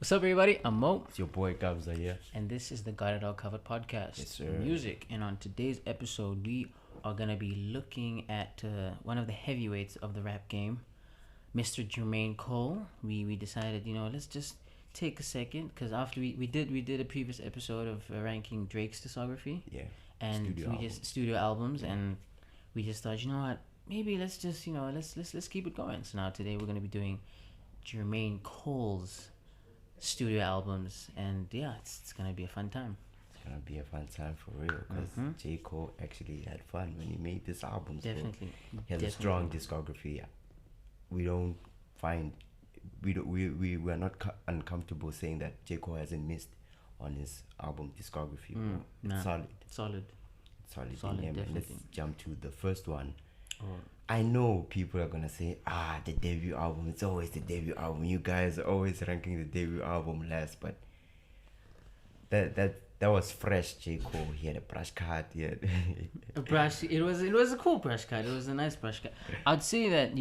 What's up, everybody? I'm Mo, It's your boy Gabza here. and this is the Got It All Covered podcast, Yes, sir. music. And on today's episode, we are gonna be looking at one of the heavyweights of the rap game, Mr. Jermaine Cole. We decided, let's just take a second because after we did a previous episode of ranking Drake's discography, Yeah. and Studio just studio albums, and we just thought, you know what, maybe let's just let's keep it going. So now today we're gonna be doing Jermaine Cole's studio albums, and yeah, it's gonna be a fun time. It's gonna be a fun time for real because J. Cole actually had fun when he made this album. Definitely. So he has a strong discography. We don't find we're not uncomfortable saying that J. Cole hasn't missed on his album discography. It's solid. Solid. In him. And let's Definitely. jump to the first one. Oh. I know people are gonna say, the debut album. It's always the debut album. You guys are always ranking the debut album last, but that was fresh. J. Cole. He had a brush cut. He had A brush. It was a cool brush cut. It was a nice brush cut. I'd say that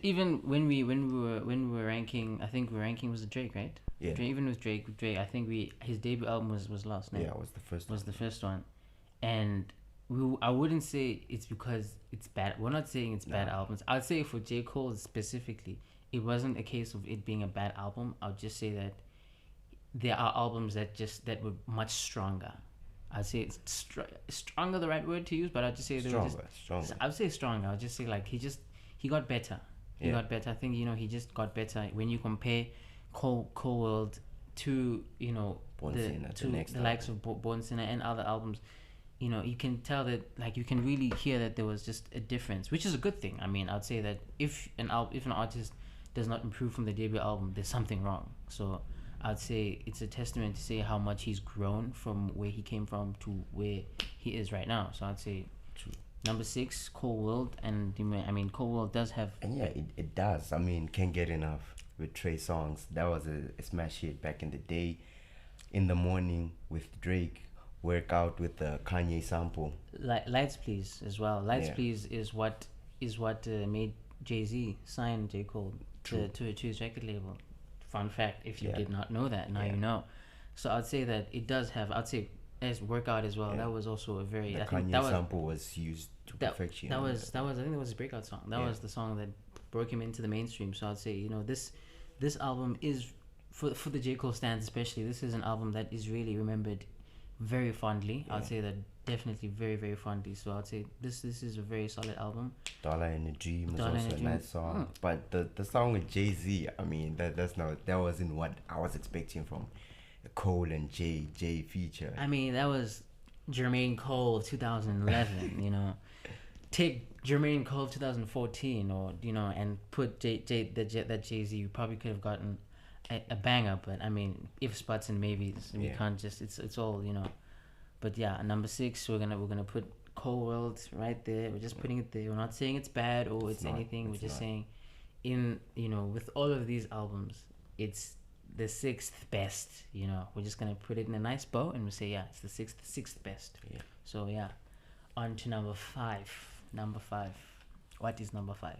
even when we were ranking, I think ranking was the Drake, right? Yeah. Even with Drake, I think his debut album was last night. Yeah, it was the first. Was the first one, and I wouldn't say it's because it's bad. We're not saying it's bad albums. I'd say for J. Cole specifically, it wasn't a case of it being a bad album. I'll just say that there are albums that were much stronger. I'd say it's stronger the right word to use, but I'd just say Stronger. I'd say stronger. I'd just say like he got better. He got better. I think he just got better when you compare Cole World to the likes of Born Sinner and other albums. You can tell that, like, you can really hear that there was just a difference, which is a good thing. I mean, I'd say that if an artist does not improve from the debut album, there's something wrong. So I'd say it's a testament to say how much he's grown from where he came from to where he is right now. So I'd say True. Number 6, Cold World, and I mean, Cold World does have. And yeah, it does. I mean, can't get enough with Trey songs. That was a smash hit back in the day. In the Morning with Drake. Workout with the Kanye sample. Lights Please as well. Lights Yeah. Please is what made Jay-Z sign J. Cole to his record label. Fun fact, if you did not know that, now you know. So I'd say that it does have. I'd say as Workout as well. That was also a very. The Kanye sample was used to perfection. That was I think it was his breakout song. That was the song that broke him into the mainstream. So I'd say this album is for the J. Cole stands especially. This is an album that is really remembered very fondly. I'd say that definitely very, very fondly. So I'd say this is a very solid album. Dollar in a Dream was also a nice song. But the song with Jay-Z, I mean, that wasn't what I was expecting from a Cole and Jay feature. I mean, that was Jermaine Cole of 2011. Take Jermaine Cole of 2014, or and put that Jay-Z, you probably could have gotten a banger. But I mean, ifs, buts, and maybes. We can't just. It's all. But yeah, number 6, we're gonna put Cold World right there. We're just putting it there. We're not saying it's bad or it's anything. We're just saying, with all of these albums, it's the 6th best. We're just gonna put it in a nice bow and we say, yeah, it's the sixth best. Yeah. So yeah, on to number 5. Number 5. What is number 5?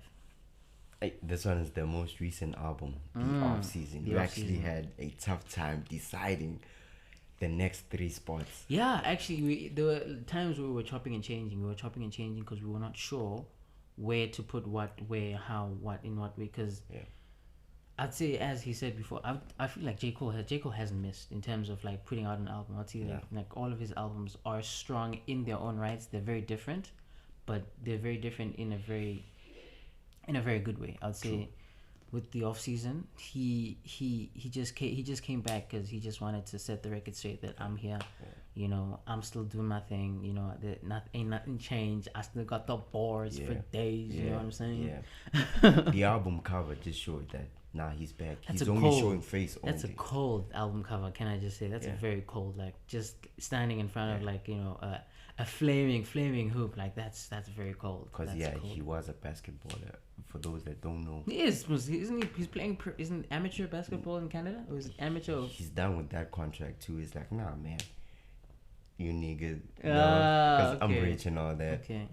This one is the most recent album, the off season. You actually had a tough time deciding the next 3 spots. Yeah, actually, there were times where we were chopping and changing. We were chopping and changing because we were not sure where to put what, where, how, what, in what way. Because I'd say, as he said before, I feel like J. Cole hasn't missed in terms of like putting out an album. I'd say like all of his albums are strong in their own rights. They're very different, but they're very different in a very good way. I'd say. True. With the off season, he just came back because he just wanted to set the record straight that I'm here, I'm still doing my thing, ain't nothing changed. I still got the bars for days. You know what I'm saying? Yeah. The album cover just showed that he's back. He's only showing face only. That's a cold album cover. Can I just say that's a very cold, like just standing in front of like a flaming hoop, like that's very cold. Because he was a basketballer. For those that don't know, he is. Isn't he? He's playing. Isn't amateur basketball in Canada? Or is it amateur? He's done with that contract too. He's like, nah, man, you nigga, because I'm rich and all that. Okay.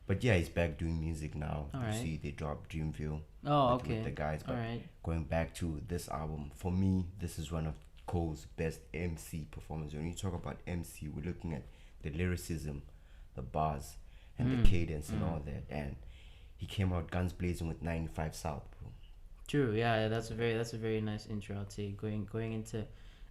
But yeah, he's back doing music now. All right. You see, they dropped Dreamville. Oh, with the okay. guys. All But right. going back to this album, for me, this is one of Cole's best MC performances. When you talk about MC, we're looking at the lyricism, the bars, and the cadence and all that. And he came out guns blazing with 95 South, bro. True. Yeah, that's a very nice intro. I'd say going into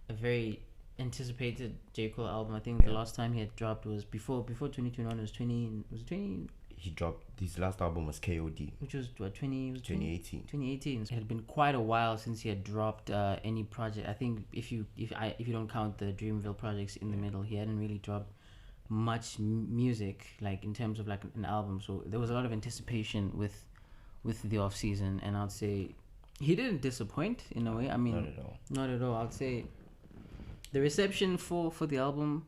a very anticipated J Cole album. I think the last time he had dropped was before 2021. It was 20. He dropped his last album was KOD, Which was what 20 was 2018. 2018. It had been quite a while since he had dropped any project. I think if you don't count the Dreamville projects in the middle, he hadn't really dropped much music like in terms of like an album. So there was a lot of anticipation with the off season, and I'd say he didn't disappoint in a way. I mean, Not at all. not at all. I'd say the reception for the album,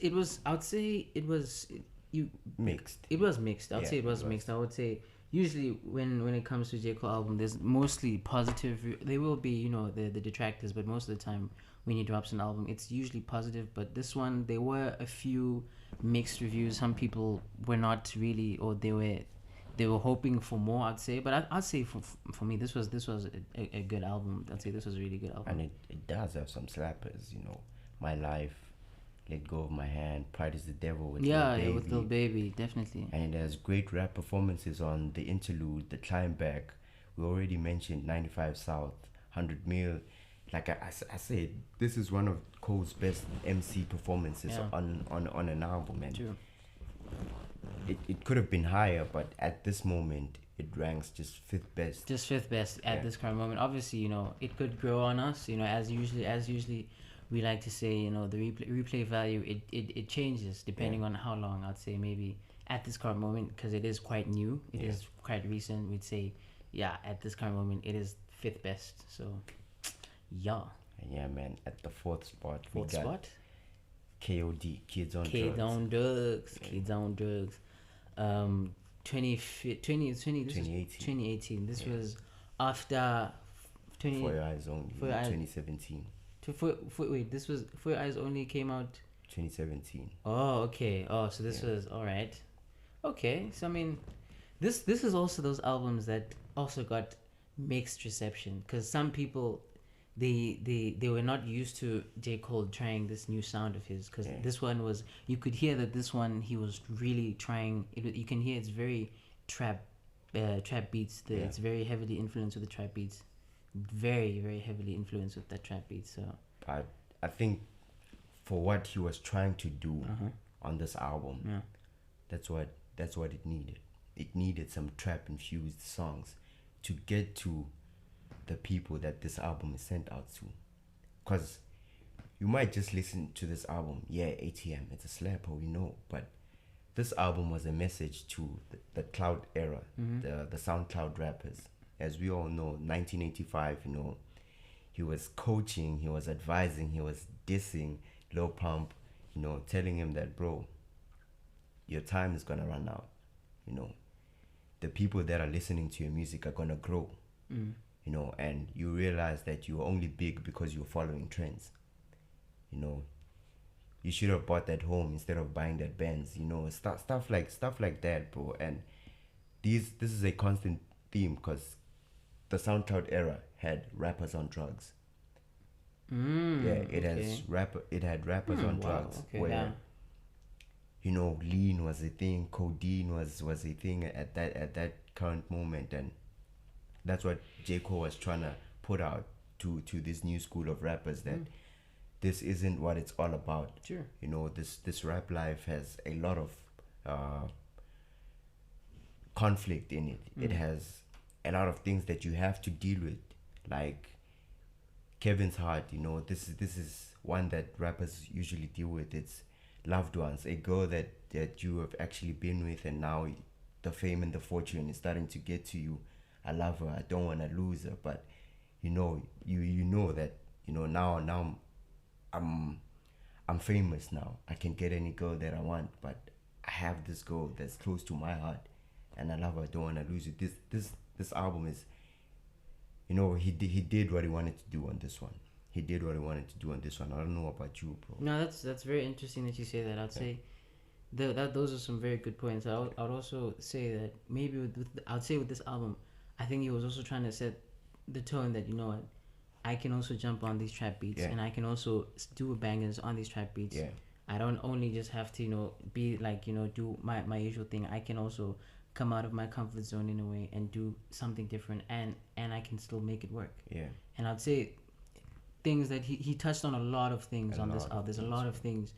it was. I'd say it was you. Mixed. It was mixed. I'd Yeah, say it was it was. mixed. I would say usually when it comes to J Cole album, there's mostly positive. There will be the detractors, but most of the time when he drops an album, it's usually positive. But this one, there were a few mixed reviews. Some people were not really, or they were hoping for more. I'd say, but I'd say for me, this was a good album. I'd say this was a really good album. And it does have some slappers, My Life, Let Go of My Hand, Pride is the Devil with Lil Baby. With Lil Baby, definitely. And it has great rap performances on the interlude, the climb back. We already mentioned 95 South, 100 Mil. Like I said, this is one of Cole's best MC performances on an album, man. True. It could have been higher, but at this moment, it ranks just fifth best. Just fifth best at this current moment. Obviously, it could grow on us. As usually, we like to say, the replay value it changes depending on how long. I'd say maybe at this current moment, because it is quite new, it is quite recent. We'd say, at this current moment, it is fifth best. So, yeah. And yeah, man. At the fourth spot, Fourth we got spot. KOD, Kids on Kids Drugs. on drugs. Kids on drugs. 2018. This was after 20. For Your Eyes Only, For Your Eyes- 2017. Wait, this was For Your Eyes Only came out. 2017. Oh, okay. Oh, so this was all right. Okay, so I mean, this is also those albums that also got mixed reception, because some people they were not used to J. Cole trying this new sound of his, because this one was, you could hear that this one he was really trying it. You can hear it's very trap beats. It's very heavily influenced with the trap beats, very very heavily influenced with that trap beat. So I think for what he was trying to do on this album, that's what it needed. It needed some trap infused songs to get to the people that this album is sent out to. Because you might just listen to this album, ATM, it's a slapper, we know, but this album was a message to the cloud era, the SoundCloud rappers. As we all know, 1985, he was coaching, he was advising, he was dissing Lil Pump, telling him that, bro, your time is gonna run out. The people that are listening to your music are gonna grow. And you realize that you're only big because you're following trends. You should have bought that home instead of buying that Benz. Stuff like that, bro. And this is a constant theme, because the SoundCloud era had rappers on drugs. It had rappers on drugs, where lean was a thing, codeine was a thing at that current moment, and that's what J. Cole was trying to put out to this new school of rappers, that this isn't what it's all about. Sure. This rap life has a lot of conflict in it. It has a lot of things that you have to deal with, like Kevin's heart. This is one that rappers usually deal with. It's loved ones, a girl that you have actually been with, and now the fame and the fortune is starting to get to you. I love her, I don't want to lose her, but you know that now I'm famous now. I can get any girl that I want, but I have this girl that's close to my heart, and I love her, I don't want to lose it. This album is, he did what he wanted to do on this one. I don't know about you, bro. No, that's very interesting that you say that. I'd say those are some very good points. I'd also say that maybe with this album, I think he was also trying to set the tone that, you know what, I can also jump on these trap beats, and I can also do bangers on these trap beats. Yeah. I don't only just have to, you know, be like, you know, do my usual thing. I can also come out of my comfort zone in a way and do something different, and I can still make it work. Yeah. And I'd say things that he touched on a lot of things on this album. There's a lot of things.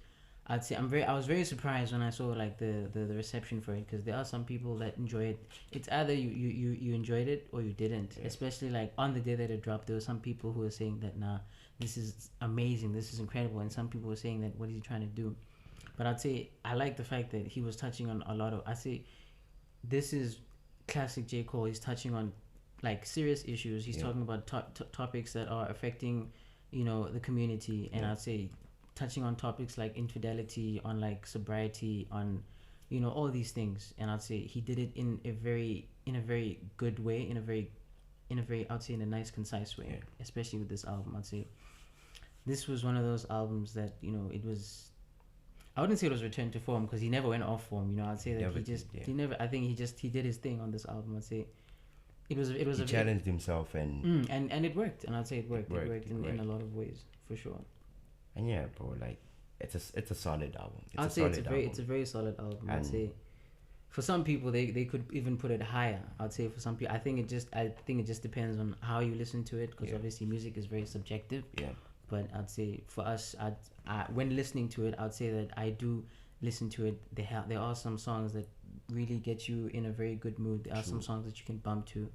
I'd say I was very surprised when I saw like the reception for it, because there are some people that enjoy it. It's either you enjoyed it or you didn't. Especially like on the day that it dropped, there were some people who were saying that, nah, this is amazing, this is incredible, and some people were saying that, what is he trying to do? But I'd say I like the fact that he was touching on a lot of. I say this is classic J. Cole. He's touching on like serious issues. He's talking about topics that are affecting, you know, the community, and I'd say touching on topics like infidelity, on like sobriety, on, you know, all these things. And I'd say he did it in a very good way, in a very I'd say in a nice, concise way, especially with this album. I'd say this was one of those albums that, you know, it was, I wouldn't say it was return to form, because he never went off form, you know. I'd say that I think he did his thing on this album. I'd say he challenged himself, and and it worked, and I'd say it worked in a lot of ways, for sure. And yeah, bro, like it's a solid album. I'd say it's a very solid album. I'd say for some people they could even put it higher. I'd say for some people, I think it just depends on how you listen to it, because obviously music is very subjective. Yeah. But I'd say for us, when listening to it, I'd say that I do listen to it. There are some songs that really get you in a very good mood. There are some songs that you can bump to.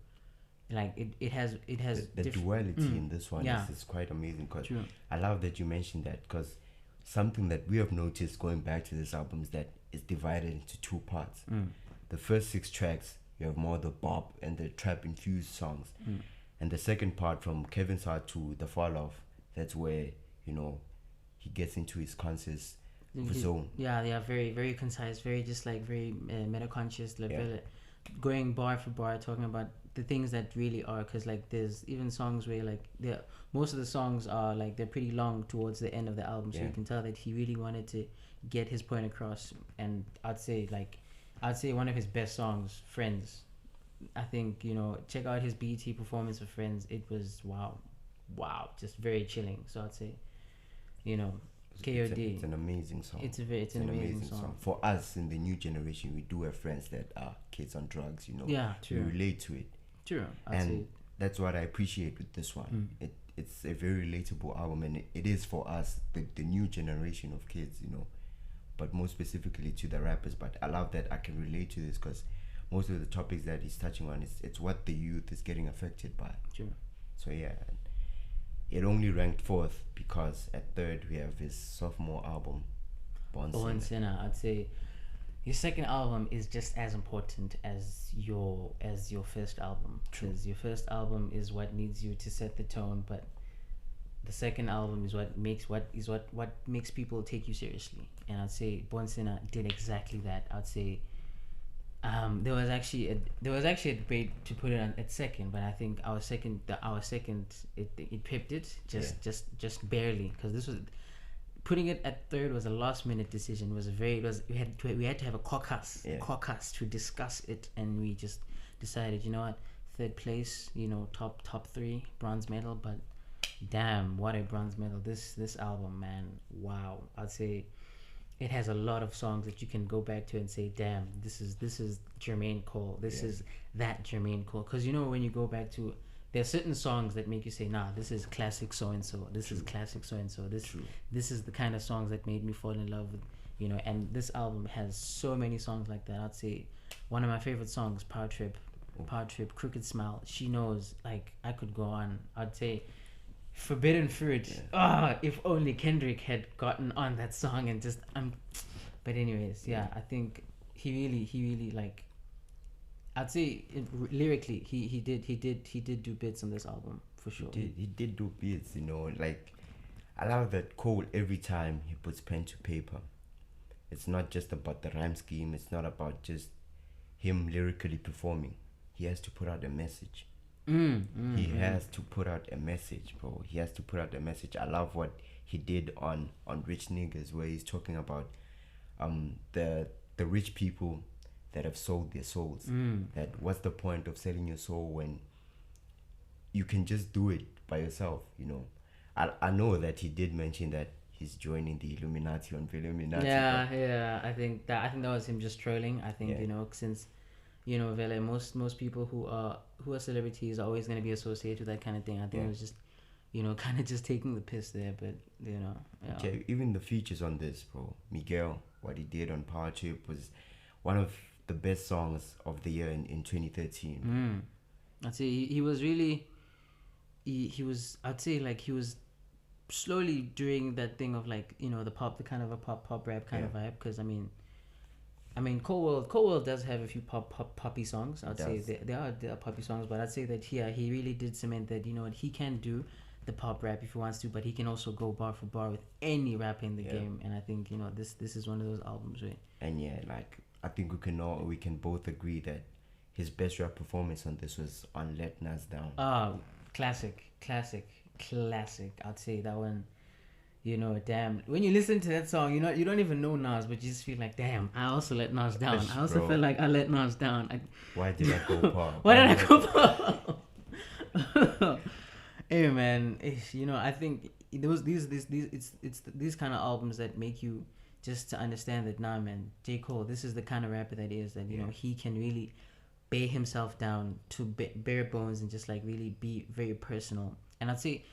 Like it has the duality in this one is quite amazing, because I love that you mentioned that, because something that we have noticed going back to this album is that it's divided into two parts. The first 6 tracks, you have more the bop and the trap infused songs, and the second part, from Kevin's Heart to The Fall Off, that's where, you know, he gets into his conscious zone. Very, very concise, very just like very meta-conscious, like very, going bar for bar, talking about the things that really are, because like there's even songs where like most of the songs are like they're pretty long towards the end of the album, so you can tell that he really wanted to get his point across. And I'd say one of his best songs, Friends, I think, you know, check out his BET performance of Friends. It was wow, just very chilling. So I'd say, you know, KOD, it's an amazing song. It's an amazing song. For us in the new generation, we do have friends that are kids on drugs, you know. True. We relate to it. True. And that's what I appreciate with this one. It's a very relatable album, and it is for us, the new generation of kids, you know, but more specifically to the rappers. But I love that I can relate to this, because most of the topics that he's touching on, it's what the youth is getting affected by. True. So yeah, it only ranked 4th because at 3rd we have his sophomore album, Born Sinner. I'd say your second album is just as important as your first album, because your first album is what needs you to set the tone, but the second album is what makes people take you seriously. And I'd say Born Sinner did exactly that. I'd say there was actually a debate to put it on at second, but I think our second it pipped it just barely, because this was. Putting it at 3rd was a last-minute decision. We had to have a caucus to discuss it, and we just decided, you know what, 3rd place, you know, top 3, bronze medal. But damn, what a bronze medal! This album, man, wow! I'd say it has a lot of songs that you can go back to and say, damn, this is Jermaine Cole. This is that Jermaine Cole. Because, you know, when you go back to, there are certain songs that make you say, nah, this is classic so-and-so. This is classic so-and-so. This is the kind of songs that made me fall in love with, you know. And this album has so many songs like that. I'd say one of my favorite songs, Power Trip, Crooked Smile, She Knows. Like, I could go on. I'd say Forbidden Fruit. If only Kendrick had gotten on that song and just but anyways, I think he really like, I'd say lyrically he did do bits on this album, for sure. He did do bits, you know. Like, I love that Cole, every time he puts pen to paper, it's not just about the rhyme scheme, it's not about just him lyrically performing. He has to put out a message. He has to put out a message, bro. He has to put out a message. I love what he did on Rich Niggas, where he's talking about the rich people that have sold their souls. That what's the point of selling your soul when you can just do it by yourself, you know? I know that he did mention that he's joining the Illuminati on Illuminati. Yeah. I think that was him just trolling. I think Yeah. Since Vele, most people who are celebrities are always going to be associated with that kind of thing. I think it was just kind of just taking the piss there, but yeah. Okay, even the features on this, bro. Miguel, what he did on Power Trip was one of the best songs of the year in 2013. I'd say he was really he was, I'd say, like, he was slowly doing that thing of, like, the kind of a pop rap kind of vibe, because I mean Cole does have a few poppy songs. I'd say there are poppy songs, but I'd say that he really did cement that he can do the pop rap if he wants to, but he can also go bar for bar with any rapper in the game. And I think this is one of those albums, right? And like, I think we can both agree that his best rap performance on this was on Let Nas Down. Classic. I'd say that one. Damn, when you listen to that song, you don't even know Nas, but you just feel like, damn, I also let Nas down. I also felt like I let Nas down. Why did I go pop? Why did I go pop? Hey man, I think it's these kind of albums that make you just to understand that, nah man, J. Cole, this is the kind of rapper that is that he can really bare himself down to bare bones and just like really be very personal. And I'd say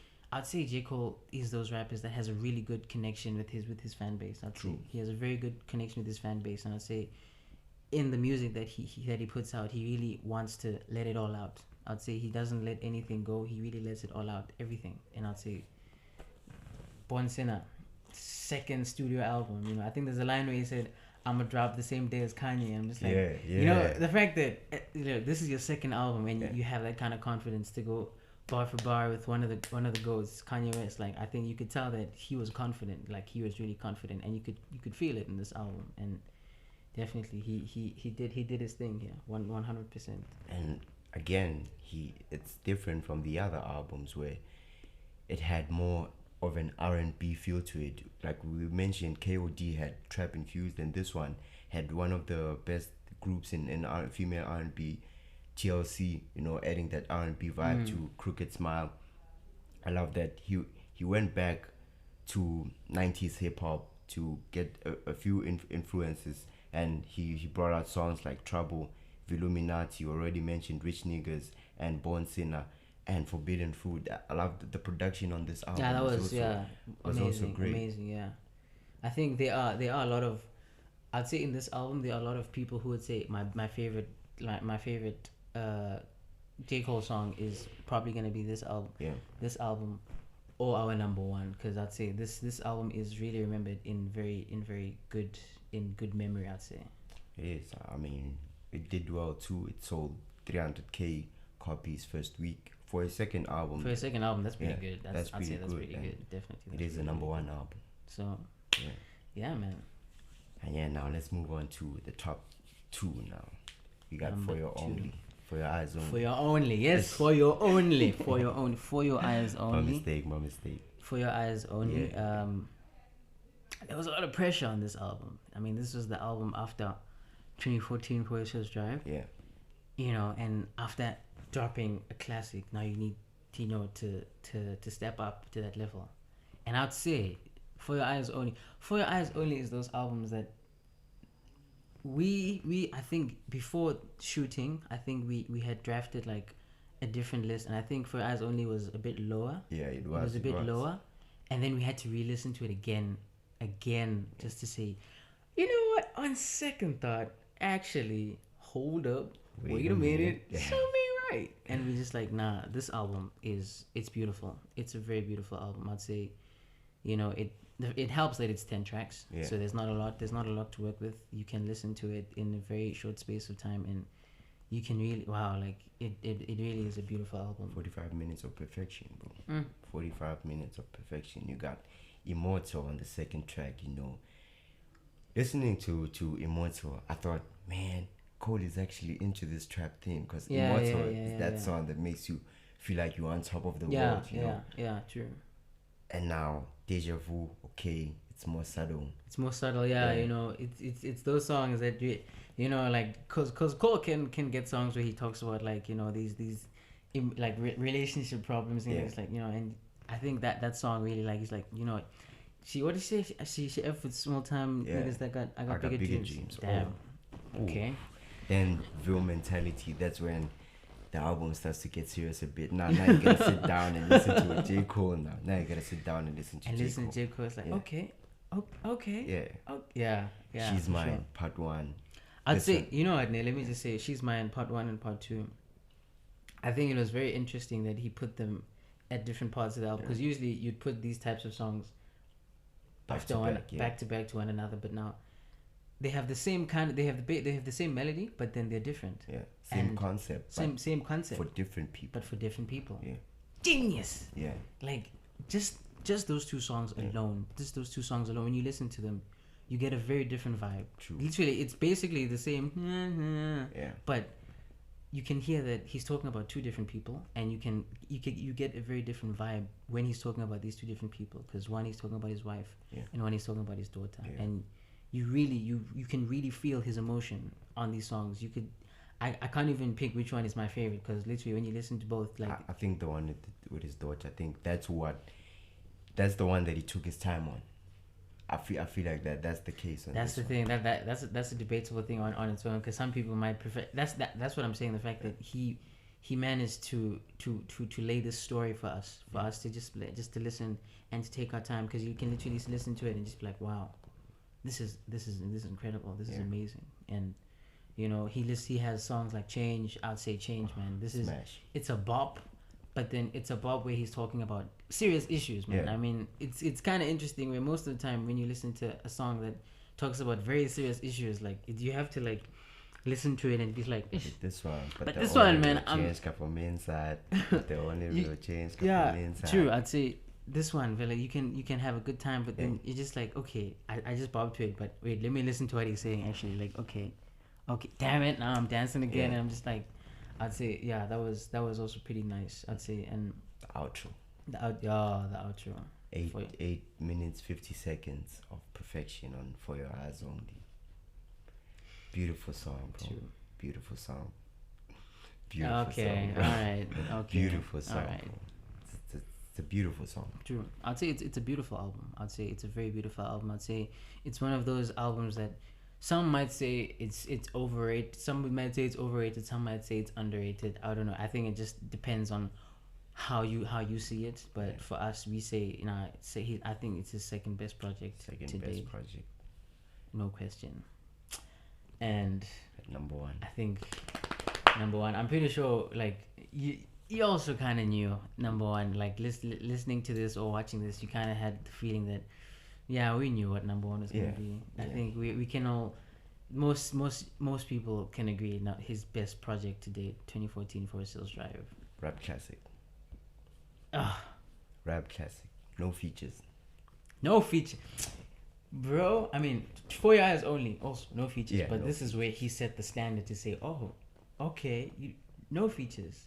J. Cole is those rappers that has a really good connection with his fan base. True. He has a very good connection with his fan base, and I'd say in the music that he puts out, he really wants to let it all out. I'd say he doesn't let anything go. He really lets it all out, everything. And I'd say Born Sinner, second studio album. I think there's a line where he said, "I'm gonna drop the same day as Kanye." I'm just like, the fact that this is your second album and you have that kind of confidence to go bar for bar with one of the goats, Kanye West. Like, I think you could tell that he was confident. Like, he was really confident, and you could feel it in this album. And definitely, he did his thing here, 100%. And again, it's different from the other albums where it had more of an R&B feel to it. Like we mentioned, KOD had trap infused, and this one had one of the best groups in female R&B, TLC, adding that R&B vibe to Crooked Smile. I love that he went back to 90s hip hop to get a few influences, and he brought out songs like Trouble, Illuminati, already mentioned Rich Niggas, and Born Sinner, and Forbidden Fruit. I love the production on this album. Yeah, that was amazing, also great. Amazing, yeah. I think there are a lot of, I'd say in this album there are a lot of people who would say my favorite J. Cole song is probably gonna be this album. Yeah. This album, or our number one, because I'd say this album is really remembered in very good memory. I'd say. It is. I mean, it did well too. It sold 300,000 copies first week for a second album. That's pretty good. That's pretty good. Definitely. It is the number one album. So. Yeah, man. And now let's move on to the top two now. You got number For Your two. Only. For Your Eyes Only. For Your Only, yes. For Your Only. For Your Only. For Your Eyes Only. My mistake. For Your Eyes Only. Yeah. There was a lot of pressure on this album. I mean, this was the album after 2014 Croatia's Drive. Yeah. And after dropping a classic, now you need to step up to that level. And I'd say For Your Eyes Only is those albums that we I think before shooting, I think we had drafted like a different list, and I think For Your Eyes Only was a bit lower. Yeah, it was. It was a bit lower, and then we had to re-listen to it again, just to say, you know what? On second thought, actually, hold up, wait a minute, show me right. And we just like, nah, this album it's beautiful. It's a very beautiful album. I'd say, it helps that it's 10 tracks, so there's not a lot to work with. You can listen to it in a very short space of time, and you can really it really is a beautiful album. 45 minutes of perfection, bro. 45 minutes of perfection. You got Immortal on the second track. Listening to Immortal, I thought, man, Cole is actually into this trap thing, because Immortal is that song that makes you feel like you're on top of the world. Yeah, true. And now Deja Vu, okay, it's more subtle. It's those songs that You know, like, cause Cole can get songs where he talks about like, you know, these like relationship problems and it's like, you know, and I think that song really like he's like, you know, what did she say? She F with small time niggas that I got bigger dreams. Damn. Oh. Okay. Then Ville Mentality. That's when the album starts to get serious a bit. Now you gotta sit down and listen to a J. Cole now. Now you gotta sit down and listen to J. Cole. J. Cole. It's like, okay. Okay. Yeah. Oh, yeah. She's Mine, part 1. I'd say, you know what, Neil, let me just say, She's Mine, part 1 and part 2. I think it was very interesting that he put them at different parts of the album, because usually you'd put these types of songs back to back to one another, but now they have the same they have the same melody, but then they're different. Yeah, same concept. Same concept for different people. But for different people. Yeah, genius. Yeah, like just those two songs alone. Just those two songs alone. When you listen to them, you get a very different vibe. True. Literally, it's basically the same. Yeah. But you can hear that he's talking about two different people, and you get a very different vibe when he's talking about these two different people, because one he's talking about his wife, and one he's talking about his daughter, and you really you can really feel his emotion on these songs. I can't even pick which one is my favorite, because literally when you listen to both, like I think the one with his daughter, I think that's the one that he took his time on. I feel like that's the case. That's the thing. That's a debatable thing on its own, because some people might prefer. That's what I'm saying. The fact that he managed to lay this story for us to just to listen and to take our time, because you can literally listen to it and just be like, wow, this is incredible. This is amazing. And you know, he has songs like Change. I'd say Change, man. It's a bop. But then it's a bop where he's talking about serious issues, man. I mean, it's kind of interesting where most of the time when you listen to a song that talks about very serious issues, like you have to like listen to it and be like, this one. But this one, man, change from inside. The only real change from inside. True. I'd say this one, like you can have a good time, but then you're just like, okay, I just bobbed to it, but wait, let me listen to what he's saying. Actually, like, okay, damn it, now I'm dancing again, and I'm just like. I'd say that was also pretty nice. I'd say, and the outro. The outro. 8 minutes 50 seconds of perfection on For Your Eyes Only. Beautiful song, bro. True. Beautiful song. Beautiful song, bro. All right. Okay. Beautiful song. All right. It's a beautiful song. True. I'd say it's a beautiful album. I'd say it's a very beautiful album. I'd say it's one of those albums that. Some might say it's overrated. Some might say it's overrated. Some might say it's underrated. I don't know. I think it just depends on how you see it. But for us, we say I think it's his second best project. Best project. No question. And number one. I think number one. I'm pretty sure like you also kind of knew number one. Like listening to this or watching this, you kind of had the feeling that. Yeah, we knew what number one was going to be. I think we can all, most people can agree now his best project to date, 2014 Forest Hills Drive. Rap classic. Ah. Rap classic. No features. No feature. Bro, I mean, For Your Eyes Only, also no features. Yeah, but this is where he set the standard to say, oh, okay, no features.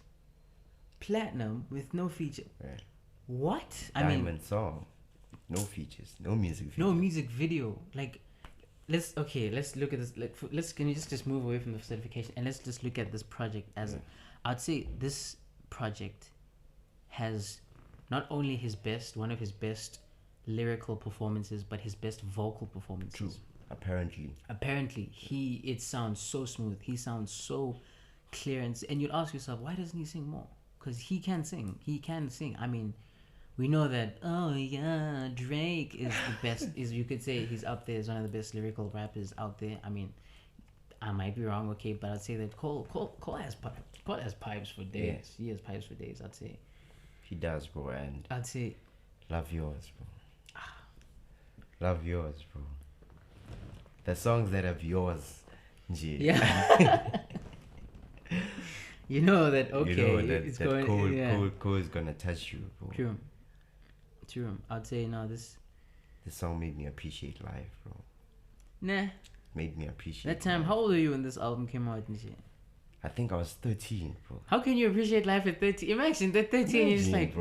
Platinum with no feature. Right. What? Diamond song. No features, no music video. No music video. Like, let's look at this. Can you just move away from the certification and let's just look at this project as I'd say this project has not only one of his best lyrical performances, but his best vocal performances. True. Apparently, it sounds so smooth. He sounds so clear, and you'd ask yourself, why doesn't he sing more? Because he can sing. I mean. We know that, Drake is the best, you could say he's up there as one of the best lyrical rappers out there. I mean, I might be wrong, okay, but I'd say that Cole has pipes for days. Yeah. He has pipes for days, I'd say. He does, bro, and I'd say... Love Yours, bro. Love Yours, bro. The songs that have yours, G. Yeah. You know that, okay, you know that Cole is gonna touch you, bro. True. I'd say this song made me appreciate life, bro. Nah. Made me appreciate that time. Life. How old were you when this album came out and shit? I think I was 13, bro. How can you appreciate life at 13? Imagine that 13, you're just like,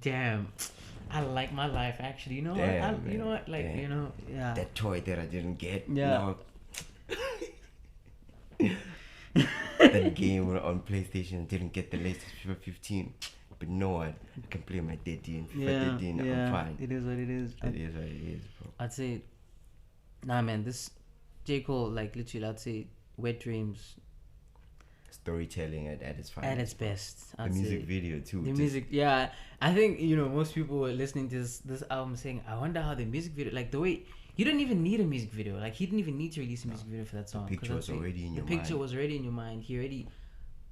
damn, I like my life actually. You know what? Like, damn. You know, yeah. That toy that I didn't get. Yeah. No. that game on PlayStation. Didn't get the latest FIFA 15. But no one can play my 13. FIFA 13, I'm fine. It is what it is. It is what it is, bro. I'd say, nah, man, this J. Cole, like, literally, I'd say Wet Dreams. Storytelling at its finest. At its best. The music video, too. The music, yeah. I think, most people were listening to this album saying, I wonder how the music video, like, the way, you don't even need a music video. Like, he didn't even need to release a music video for that song. The picture was already in your mind. The picture was already in your mind. He already...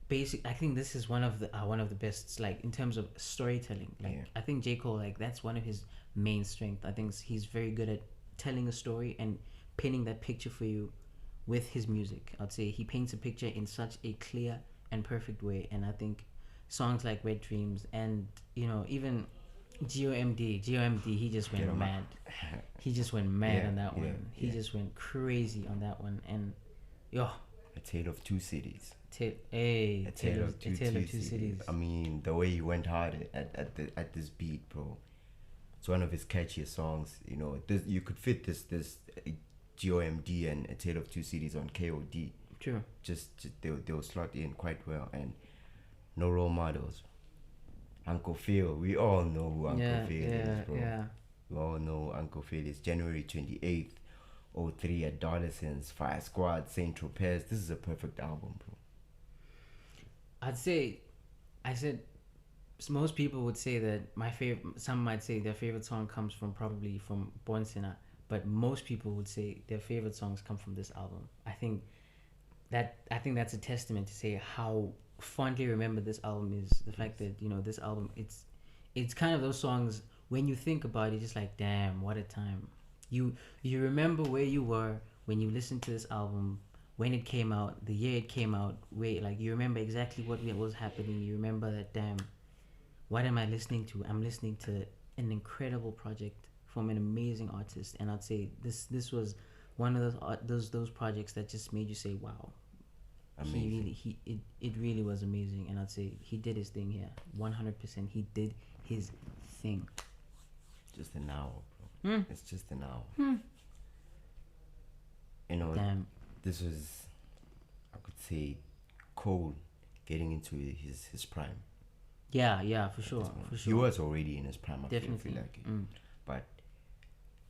I think this is one of the best, like, in terms of storytelling. Like, I think J. Cole, like, that's one of his main strengths. I think he's very good at telling a story and painting that picture for you with his music. I'd say he paints a picture in such a clear and perfect way. And I think songs like Wet Dreams and even GOMD, he just went mad. He just went mad on that one. He just went crazy on that one. And A Tale of Two Cities. A Tale of Two Cities. I mean, the way he went hard at this beat, bro. It's one of his catchiest songs. You could fit this GOMD and A Tale of Two Cities on KOD. True. Just they'll slot in quite well. And no role models. Uncle Phil. We all know who Uncle Phil is, bro. Yeah. We all know who Uncle Phil is. January 28th, 03 at Dollarsen's, Fire Squad, Saint Tropez. This is a perfect album, bro. I said most people would say that some might say their favorite song comes probably from Born Sinner, but most people would say their favorite songs come from this album. I think that's a testament to say how fondly remembered this album is. The fact that this album, it's kind of those songs when you think about it, just like, damn, what a time. You remember where you were when you listened to this album, when it came out, the year it came out, you remember exactly what was happening. You remember that, damn, what am I listening to? I'm listening to an incredible project from an amazing artist. And I'd say this was one of those projects that just made you say, wow. Amazing. It really was amazing. And I'd say he did his thing here. 100%. He did his thing. Just an hour, bro. It's just an hour. Damn. This was, I could say, Cole getting into his prime. Yeah, for sure. He was already in his prime. Definitely. I feel like it. But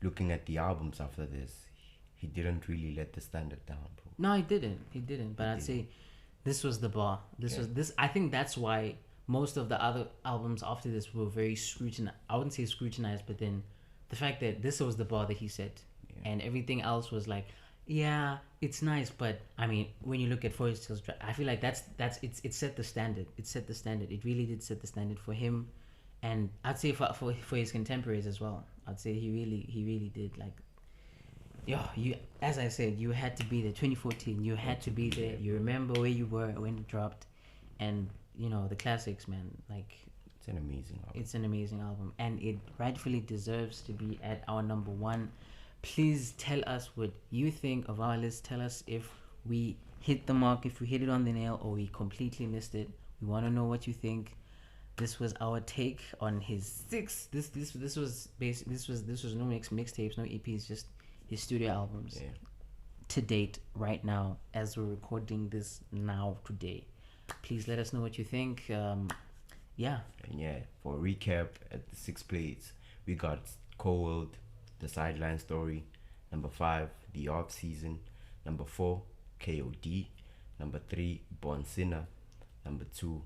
looking at the albums after this, he didn't really let the standard down, bro. No, he didn't. But I'd say this was the bar. I think that's why most of the other albums after this were very scrutinized. I wouldn't say scrutinized, but then the fact that this was the bar that he set, and everything else was like, yeah, it's nice, but I mean, when you look at For His Tales, I feel like it set the standard. It set the standard. It really did set the standard for him, and I'd say for his contemporaries as well. I'd say he really did. Like, as I said, you had to be there. 2014, you had to be there. You remember where you were when it dropped, and the classics, man. Like, it's an amazing album. It's an amazing album, and it rightfully deserves to be at our number one. Please tell us what you think of our list. Tell us if we hit the mark, if we hit it on the nail, or we completely missed it. We want to know what you think. This was our take on his six. This was no mixtapes, no EPs, just his studio albums to date right now as we're recording this now today. Please let us know what you think. And for a recap, at the 6 plates we got Cold, The Sideline Story. Number 5, The Off Season. Number 4, KOD. Number 3, Born Sinner. Number 2,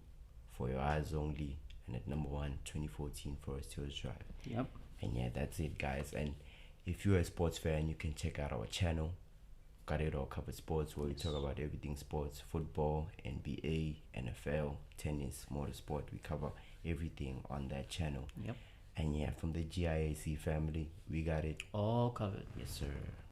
For Your Eyes Only. And at number 1, 2014, For His Tales Drive. Yep. And that's it, guys. And if you're a sports fan, you can check out our channel. Got It All Covered Sports, where we talk about everything sports: football, NBA, NFL, tennis, motorsport. We cover everything on that channel. Yep. And from the GIAC family, we got it all covered. Yes, sir.